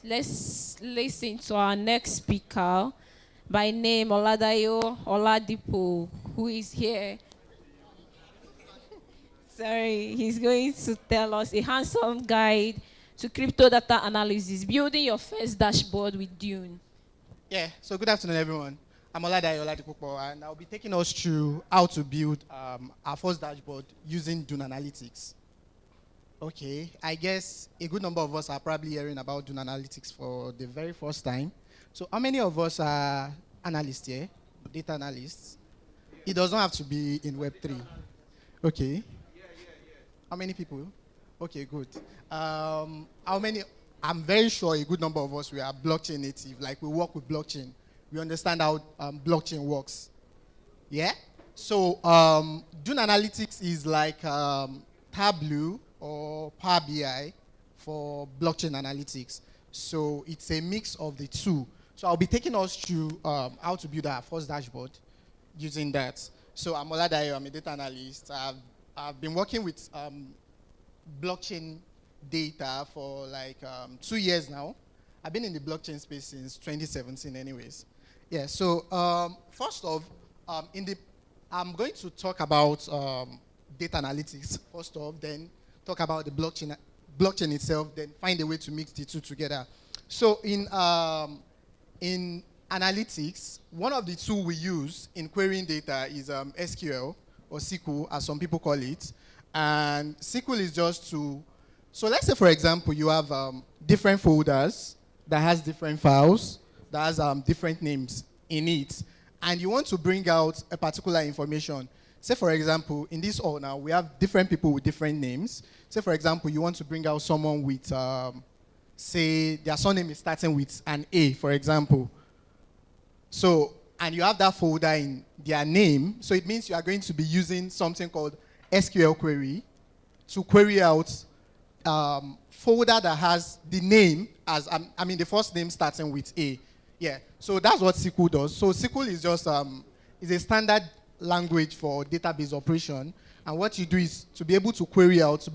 Let's listen to our next speaker by name Oladayo Oladipupo, who is here. Sorry, he's going to tell us a handsome guide to crypto data analysis, building your first dashboard with Dune. Yeah, so good afternoon, everyone. I'm Oladayo Oladipupo, and I'll be taking us through how to build our first dashboard using Dune Analytics. Okay, I guess a good number of us are probably hearing about Dune Analytics for the very first time. So how many of us are analysts here, data analysts? It doesn't have to be in Web3. Okay. How many people? Okay, good. How many? I'm very sure a good number of us, we are blockchain native, like we work with blockchain. We understand how blockchain works. Yeah? So Dune Analytics is like Tableau or Power BI for blockchain analytics. So it's a mix of the two. So I'll be taking us through how to build our first dashboard using that. So I'm Oladayo, I'm a data analyst. I've been working with blockchain data for like 2 years now. I've been in the blockchain space since 2017 anyways. Yeah, so first off, I'm going to talk about data analytics first off, then talk about the blockchain itself, then find a way to mix the two together. So in analytics, one of the tools we use in querying data is SQL or SQL, as some people call it. And SQL is just to, so let's say, for example, you have different folders that has different files, that has different names in it, and you want to bring out a particular information. Say, for example, in this all now, we have different people with different names. Say, for example, you want to bring out someone with, say, their surname is starting with an A, for example. So, and you have that folder in their name, so it means you are going to be using something called SQL query to query out folder that has the name as, the first name starting with A. Yeah, so that's what SQL does. So SQL is just is a standard language for database operation. And what you do is to be able to query out,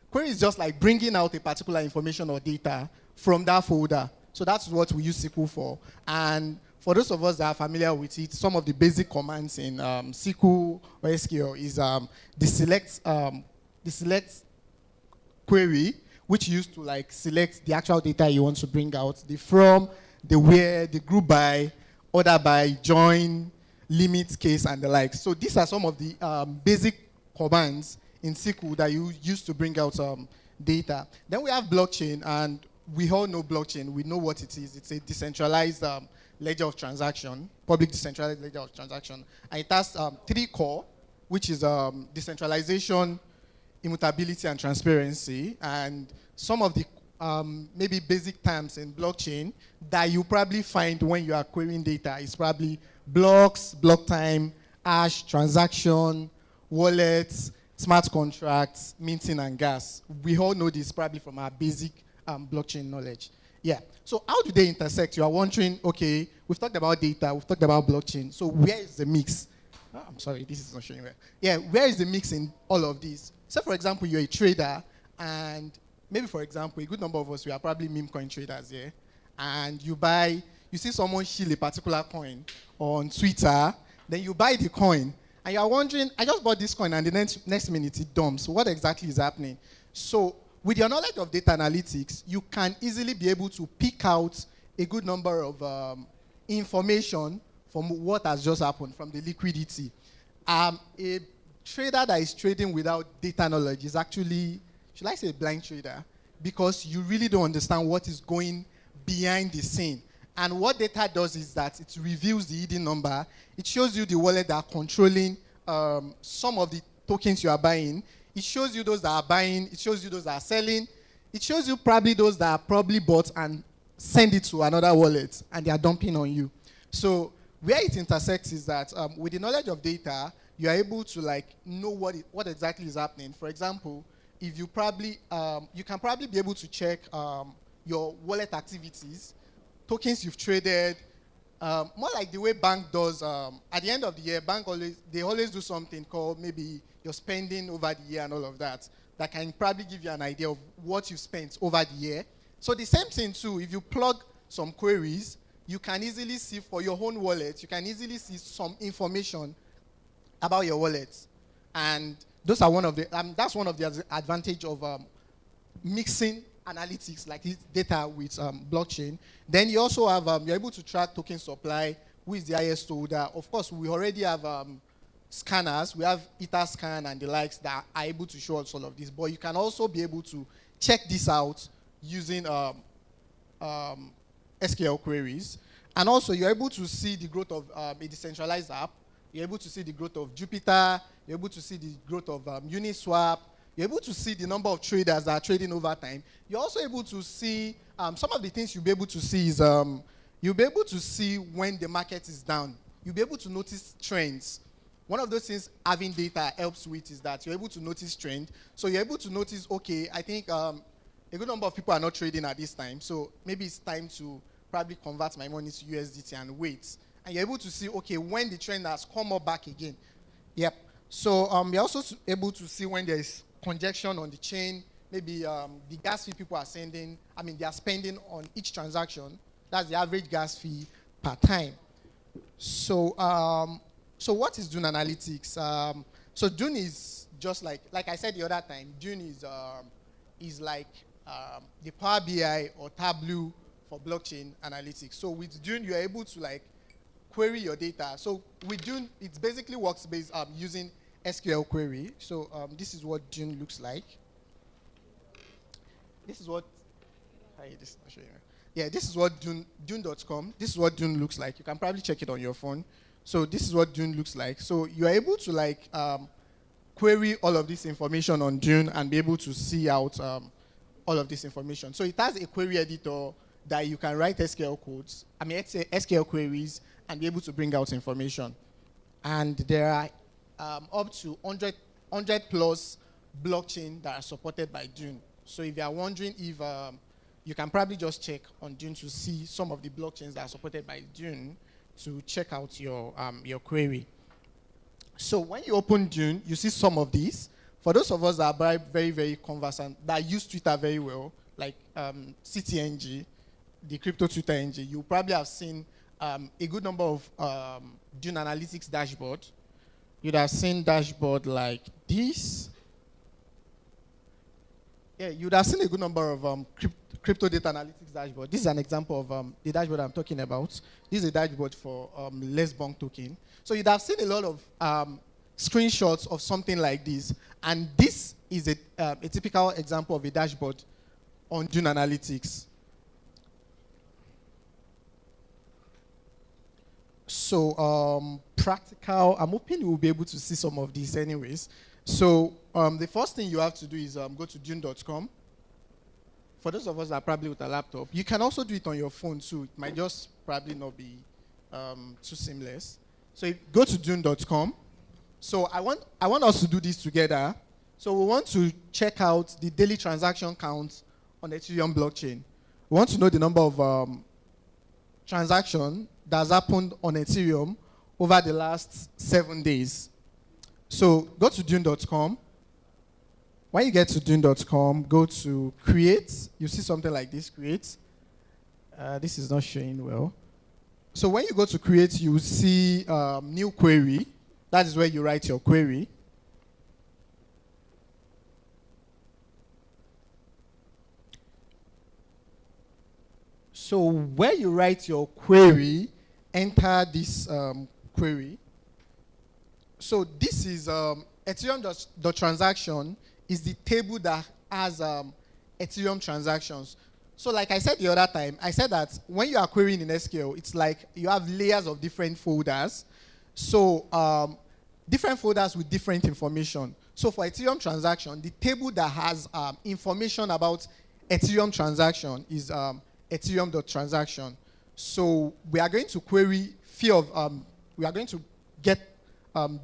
query is just like bringing out a particular information or data from that folder. So that's what we use SQL for. And for those of us that are familiar with it, some of the basic commands in SQL or SQL is the select query, which you use to like select the actual data you want to bring out, the from, the where, the group by, order by, join, limit, case, and the like. So these are some of the basic commands in SQL that you use to bring out data. Then we have blockchain, and we all know blockchain. We know what it is. It's a decentralized ledger of transaction, public decentralized ledger of transaction. And it has 3 core, which is decentralization, immutability, and transparency. And some of the maybe basic terms in blockchain that you probably find when you are querying data is probably blocks, block time, hash, transaction, wallets, smart contracts, minting, and gas. We all know this probably from our basic blockchain knowledge. Yeah, so how do they intersect? You are wondering, okay, we've talked about data, we've talked about blockchain, so where is the mix? Oh, I'm sorry, this is not showing well. Yeah, where is the mix in all of this? So for example, you're a trader, and maybe for example, a good number of us, we are probably meme coin traders here, and you see someone shield a particular coin on Twitter, then you buy the coin, and you're wondering, I just bought this coin, and the next minute it dumps. What exactly is happening? So with your knowledge of data analytics, you can easily be able to pick out a good number of information from what has just happened, from the liquidity. A trader that is trading without data knowledge is actually, should I say a blind trader? Because you really don't understand what is going behind the scene. And what data does is that it reveals the hidden number. It shows you the wallet that are controlling some of the tokens you are buying. It shows you those that are buying. It shows you those that are selling. It shows you probably those that are probably bought and send it to another wallet, and they are dumping on you. So where it intersects is that with the knowledge of data, you are able to like know what exactly is happening. For example, if you probably you can probably be able to check your wallet activities, tokens you've traded, more like the way bank does. At the end of the year, bank always do something called maybe your spending over the year and all of that. That can probably give you an idea of what you spent over the year. So the same thing too, if you plug some queries, you can easily see for your own wallet, you can easily see some information about your wallet. And those are that's one of the advantage of mixing analytics like this data with blockchain. Then you also have, you're able to track token supply, who is the highest holder. Of course, we already have scanners. We have Etherscan and the likes that are able to show us all of this. But you can also be able to check this out using SQL queries. And also, you're able to see the growth of a decentralized app. You're able to see the growth of Jupyter. You're able to see the growth of Uniswap. You're able to see the number of traders that are trading over time. You're also able to see, some of the things you'll be able to see is, you'll be able to see when the market is down. You'll be able to notice trends. One of those things having data helps with is that you're able to notice trend. So you're able to notice, okay, I think a good number of people are not trading at this time. So maybe it's time to probably convert my money to USDT and wait. And you're able to see, okay, when the trend has come up back again. Yep. So you're also able to see when there's congestion on the chain. Maybe the gas fee people are sending, they are spending on each transaction. That's the average gas fee per time. So, so what is Dune Analytics? So Dune is just like I said the other time, Dune is like the Power BI or Tableau for blockchain analytics. So with Dune, you're able to like query your data. So with Dune, it basically works based using SQL query. So this is what Dune looks like. This is what, I'll show you. Yeah, this is what Dune.com. This is what Dune looks like. You can probably check it on your phone. So this is what Dune looks like. So you're able to like query all of this information on Dune and be able to see out all of this information. So it has a query editor that you can write SQL codes, SQL queries, and be able to bring out information. And there are up to 100 plus blockchain that are supported by Dune. So if you are wondering if you can probably just check on Dune to see some of the blockchains that are supported by Dune to check out your query. So when you open Dune, you see some of these. For those of us that are very, very conversant, that use Twitter very well, like CTNG, the crypto Twitter NG, you probably have seen a good number of Dune Analytics dashboard. You'd have seen dashboard like this. Yeah, you'd have seen a good number of crypto data analytics dashboard. This is an example of the dashboard I'm talking about. This is a dashboard for less bonk token. So you'd have seen a lot of screenshots of something like this. And this is a typical example of a dashboard on Dune Analytics. So practical, I'm hoping you will be able to see some of these anyways. So the first thing you have to do is go to Dune.com. For those of us that are probably with a laptop, you can also do it on your phone too. It might just probably not be too seamless. So go to Dune.com. So I want us to do this together. So we want to check out the daily transaction count on the Ethereum blockchain. We want to know the number of transactions that has happened on Ethereum over the last 7 days. So go to Dune.com. When you get to Dune.com, go to Create. You see something like this, Create. This is not showing well. So when you go to Create, you see New Query. That is where you write your query. So where you write your query, enter this query. So this is Ethereum.transaction is the table that has Ethereum transactions. So like I said the other time, I said that when you are querying in SQL, it's like you have layers of different folders. So different folders with different information. So for Ethereum transaction, the table that has information about Ethereum transaction is Ethereum.transaction. So we are going to query we are going to get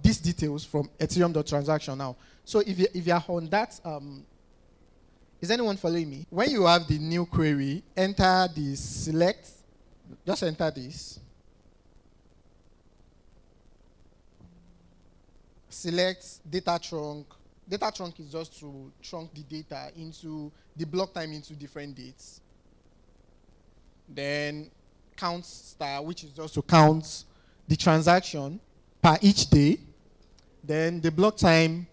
these details from Ethereum.transaction now. So if you are on that, is anyone following me? When you have the new query, enter the select, just enter this. Select data trunk. Data trunk is just to trunk the data into the block time into different dates. then count star, which is just to count the transaction per each day, then the block time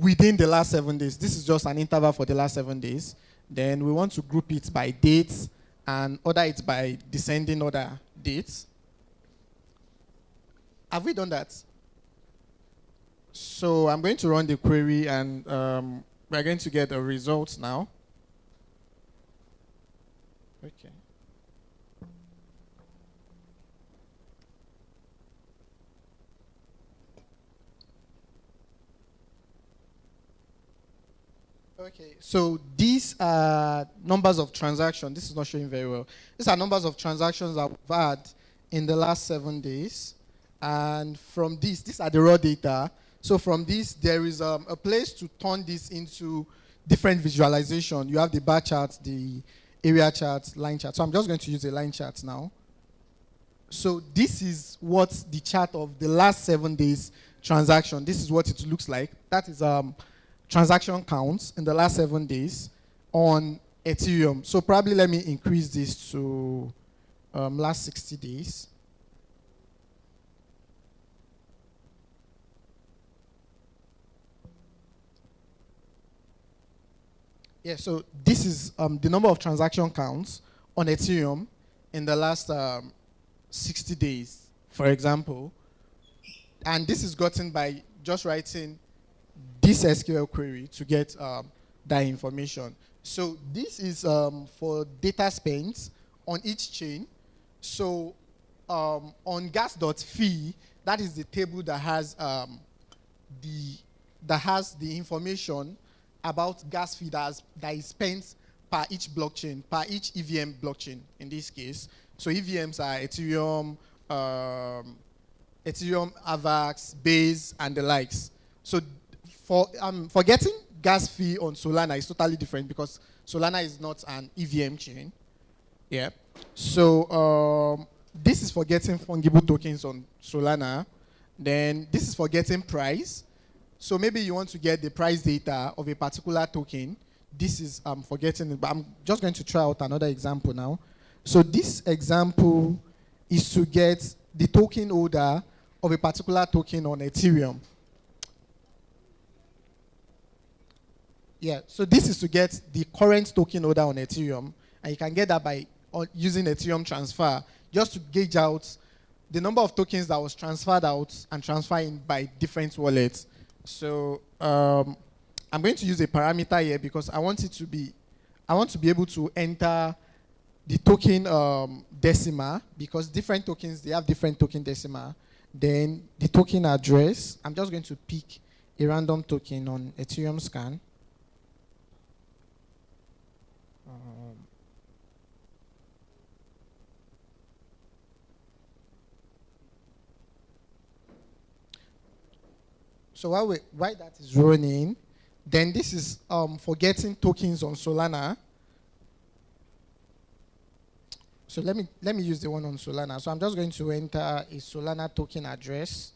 within the last 7 days. This is just an interval for the last 7 days. Then we want to group it by dates and order it by descending order dates. Have we done that? So I'm going to run the query, and we're going to get the results now. Okay. Okay, so these are numbers of transactions. This is not showing very well. These are numbers of transactions that we've had in the last 7 days. And from this, these are the raw data. So from this, there is a place to turn this into different visualization. You have the bar chart, the area chart, line chart. So I'm just going to use a line chart now. So this is what the chart of the last 7 days transaction, this is what it looks like. That is transaction counts in the last 7 days on Ethereum. So probably let me increase this to last 60 days. Yeah, so this is the number of transaction counts on Ethereum in the last 60 days, for example. And this is gotten by just writing this SQL query to get that information. So this is for data spent on each chain. So on gas.fee, that is the table that has the information about gas fee that is spent per each blockchain, per each EVM blockchain in this case. So EVMs are Ethereum, AVAX, Base, and the likes. So for getting gas fee on Solana is totally different because Solana is not an EVM chain. Yeah. So this is for getting fungible tokens on Solana. Then this is for getting price. So maybe you want to get the price data of a particular token. This is for getting it, but I'm just going to try out another example now. So this example is to get the token holder of a particular token on Ethereum. Yeah, so this is to get the current token holder on Ethereum, and you can get that by using Ethereum transfer, just to gauge out the number of tokens that was transferred out and transferred in by different wallets. So I'm going to use a parameter here because I want to be able to enter the token decimal, because different tokens, they have different token decimal. Then the token address, I'm just going to pick a random token on Ethereum scan. So while that is running, then this is for getting tokens on Solana. So let me use the one on Solana. So I'm just going to enter a Solana token address.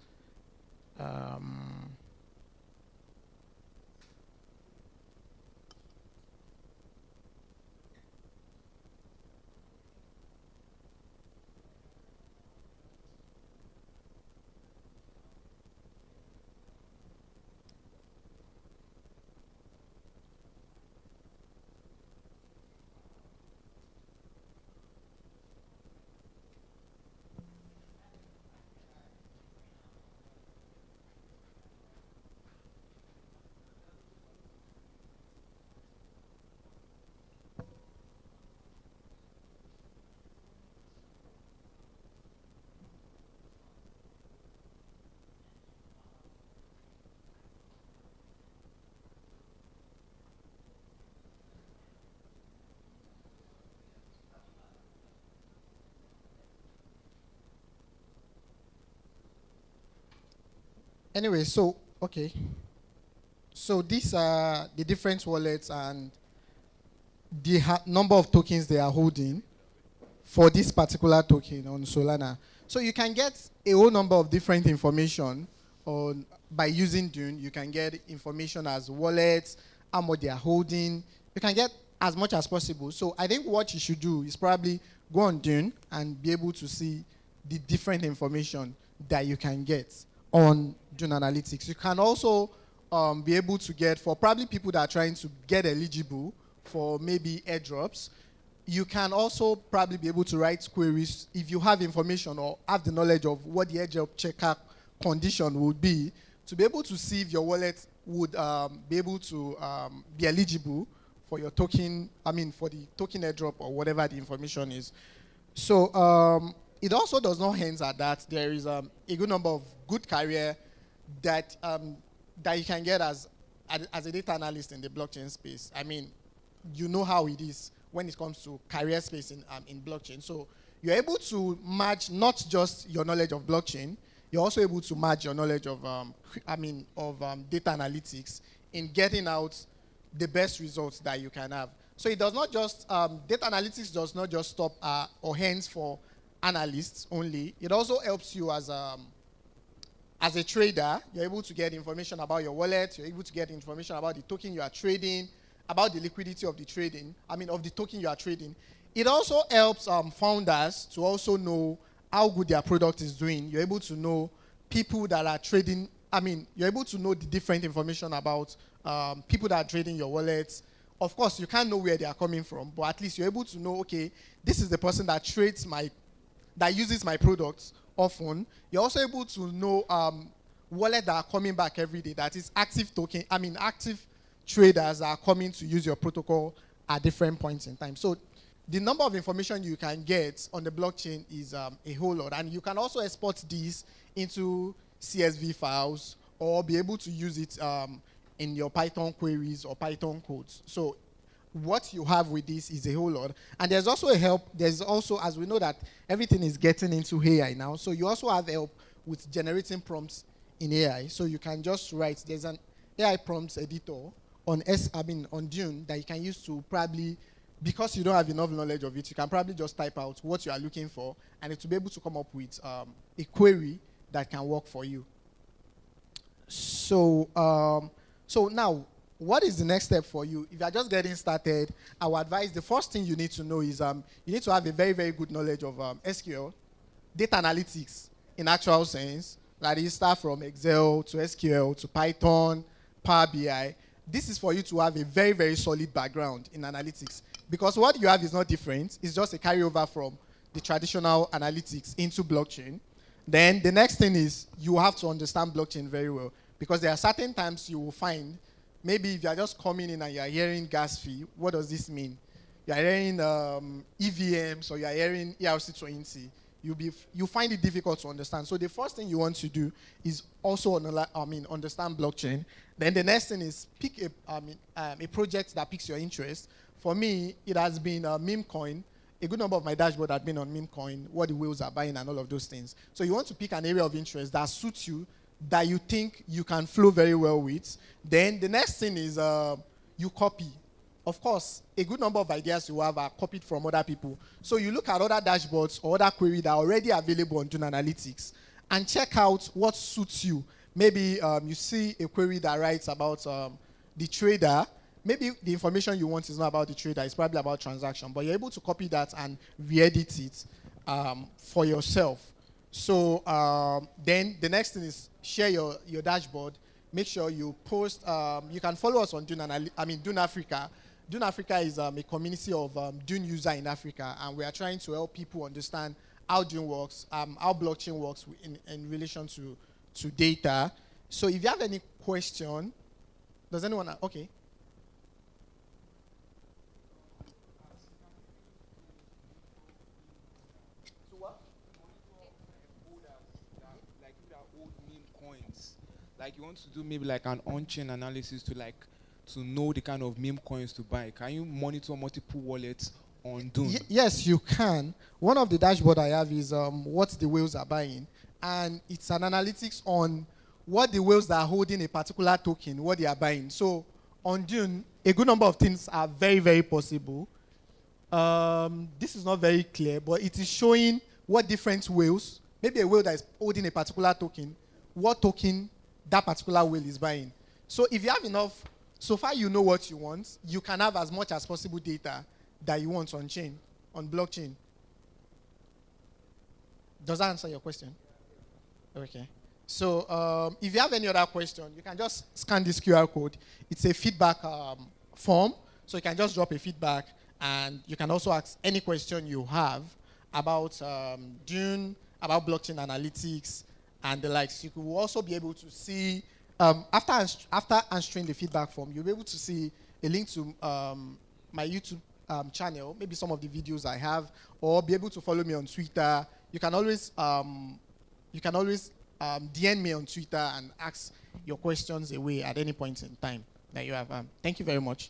Anyway, so, okay. So these are the different wallets and the number of tokens they are holding for this particular token on Solana. So you can get a whole number of different information by using Dune. You can get information as wallets, how much they are holding. You can get as much as possible. So I think what you should do is probably go on Dune and be able to see the different information that you can get on Dune Analytics. You can also be able to get, for probably people that are trying to get eligible for maybe airdrops, you can also probably be able to write queries if you have information or have the knowledge of what the airdrop checker condition would be, to be able to see if your wallet would be able to be eligible for your token, for the token airdrop or whatever the information is. So it also does not hint at that. There is a good number of good career that that you can get as a data analyst in the blockchain space. You know how it is when it comes to career space in blockchain. So you're able to match not just your knowledge of blockchain, you're also able to match your knowledge of data analytics in getting out the best results that you can have. So it does not just, data analytics does not just stop or hands for analysts only. It also helps you as a trader. You're able to get information about your wallet. You're able to get information about the token you are trading, about the liquidity of the trading, of the token you are trading. It also helps founders to also know how good their product is doing. You're able to know people that are trading. You're able to know the different information about people that are trading your wallets. Of course, you can't know where they are coming from, but at least you're able to know, okay, this is the person that that uses my products often. You're also able to know wallets that are coming back every day. That is active traders that are coming to use your protocol at different points in time. So the number of information you can get on the blockchain is a whole lot. And you can also export these into CSV files or be able to use it in your Python queries or Python codes. So what you have with this is a whole lot. And there's also there's also, as we know that everything is getting into AI now, so you also have help with generating prompts in AI. So you can just write, there's an AI prompts editor on Dune that you can use to probably, because you don't have enough knowledge of it, you can probably just type out what you are looking for, and it will be able to come up with a query that can work for you. So, so now, what is the next step for you? If you are just getting started, I would advise the first thing you need to know is you need to have a very, very good knowledge of SQL, data analytics in actual sense. Like you start from Excel to SQL to Python, Power BI. This is for you to have a very, very solid background in analytics. Because what you have is not different. It's just a carryover from the traditional analytics into blockchain. Then the next thing is you have to understand blockchain very well. Because there are certain times you will find, maybe if you are just coming in and you are hearing gas fee, what does this mean? You are hearing EVMs or you are hearing ERC20. You find it difficult to understand. So the first thing you want to do is also understand blockchain. Then the next thing is pick a project that piques your interest. For me, it has been meme coin. A good number of my dashboard have been on meme coin, what the whales are buying and all of those things. So you want to pick an area of interest that suits you, that you think you can flow very well with. Then the next thing is you copy. Of course, a good number of ideas you have are copied from other people. So you look at other dashboards or other queries that are already available on Dune Analytics and check out what suits you. Maybe you see a query that writes about the trader. Maybe the information you want is not about the trader, it's probably about transaction, but you're able to copy that and re-edit it for yourself. So then the next thing is share your dashboard. Make sure you post. You can follow us on Dune Africa. Dune Africa is a community of Dune users in Africa, and we are trying to help people understand how Dune works, how blockchain works in relation to data. So if you have any question, does anyone have, okay. Like you want to do maybe like an on-chain analysis to know the kind of meme coins to buy. Can you monitor multiple wallets on Dune? Yes, you can. One of the dashboard I have is what the whales are buying, and it's an analytics on what the whales that are holding a particular token, what they are buying. So on Dune, a good number of things are very, very possible. This is not very clear, but it is showing what different whales, maybe a whale that is holding a particular token, what token that particular whale is buying. So if you have enough so far you know what you want, you can have as much as possible data that you want on chain, on blockchain. Does that answer your question? Okay. So if you have any other question, you can just scan this QR code. It's a feedback form, so you can just drop a feedback, and you can also ask any question you have about Dune, about blockchain analytics, and the likes. You will also be able to see, after answering the feedback form, you'll be able to see a link to my YouTube channel, maybe some of the videos I have, or be able to follow me on Twitter. You can always DM me on Twitter and ask your questions away at any point in time that you have. Thank you very much.